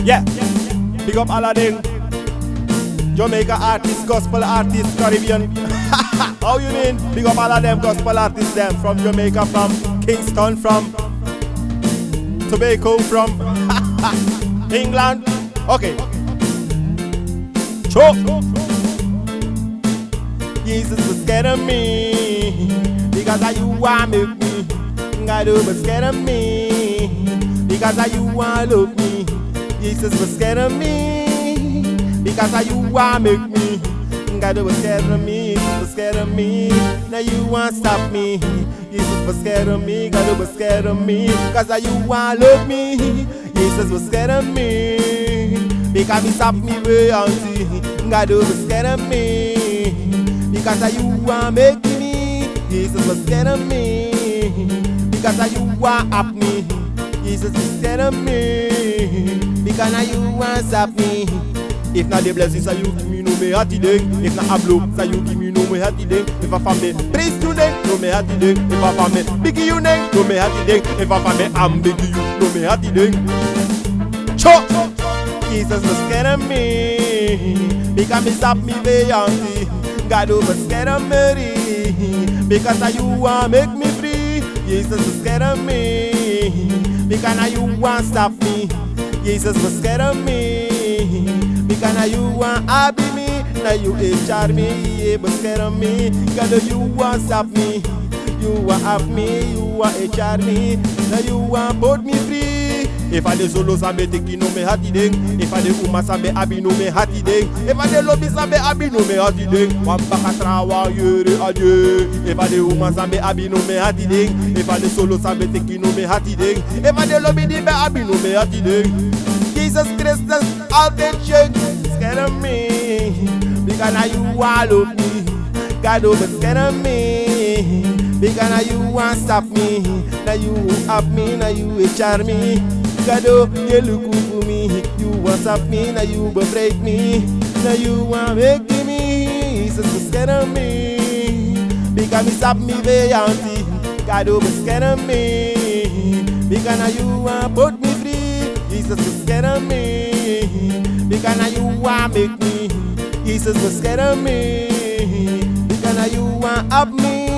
Yeah, big up Aladdin, Jamaica artist, gospel artist, Caribbean. How you mean? Big up all of them gospel artists them from Jamaica, from Kingston, from Tobago, from England. Okay. Choke. Jesus was scared of me because of you want make me. God was scared of me because of you want look me. Jesus was scared of me because of you want make me. God was scared of me, Jesus was scared of me. Now you want stop me. Jesus was scared of me, God was scared of me. Cause you want love me. Jesus was scared of me because he stop me way auntie. God was scared of me because you want make me. Jesus was scared of me because you want up me. Jesus was scared of me because you want stop me. If not the blessings that you give me, no me happy day. If not a blow that you give me, no me happy day. If I find me praise today, no me happy day. If I find me biggie you name, no me happy day. If I find me I'm biggie you, no me happy day. Cho, Jesus was scared of me because he stopped me way auntie. God was scared of me because you want make me free. Jesus was scared of me because you want stop me. Jesus was scared of me because now you want happy me. Now you HR me, yeah, but scared of me. God, you want stop me. You want have me, you want HR me. Now you want put me free. If I the solo sambe teki no me hati ding. If I the uma sambe abi no me hati ding. If I the lobby sambe abi no me hati ding. Wambaka trawa yere adye. If I the uma sambe abi no me hati ding. If I the solo sambe teki no me hati ding. If I the lobby di be abi no me hati ding. Jesus Christ has all the church scared of me because now you want love me. God over scared of me because now you want stop me. Now you up me, now you HR me. God you look for me. You want stop me, now you break me. Now you want make me. Jesus was scared of me because me stop me way auntie. God over scared of me because now you want put me free. Jesus was scared of me because now you want make me. Jesus was scared of me because now you want up me.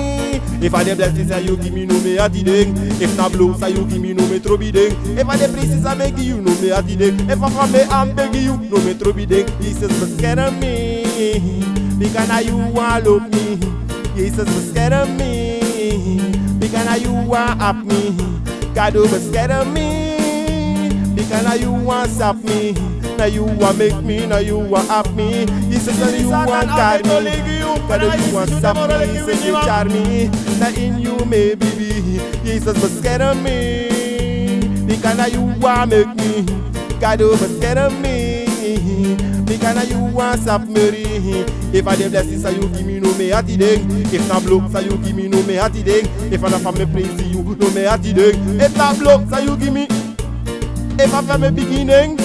If I the blessings that you give me, no me hati ding. If not blows that you give me, no me trobi ding. If I the praises I make you, no me hati ding. If I from me I'm begging you, no me trobi ding. Jesus was scared of me because now you want love me. Jesus was scared of me because now you want up me. God was scared of me because now you want stop me. Now you want make me, now you want up me. He said now you want guide me. God you want stop me, he said you charm me. Now in you may be. Jesus was scared of me because now you want make me. God was scared of me because now you want stop me. If I the blessings that you give me, no me hati ding. If not blocks that you give me, no me hati ding. If I not from me praise to you, no me hati ding. If not blocks that you give me, if I from a beginning,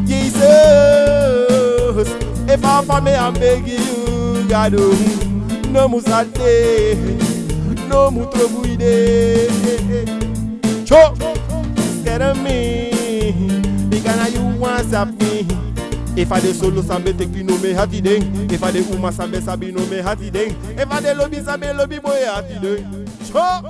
Jesus. If I from me, I'm begging you, God. No more Sunday, no more trouble ide. Cho, scared of me because now you want stop me. If I the solo sambe teki no me hati ding. If I the uma sambe sabi no me hati ding. If I the lobby sambe lobby boy hati ding. Cho.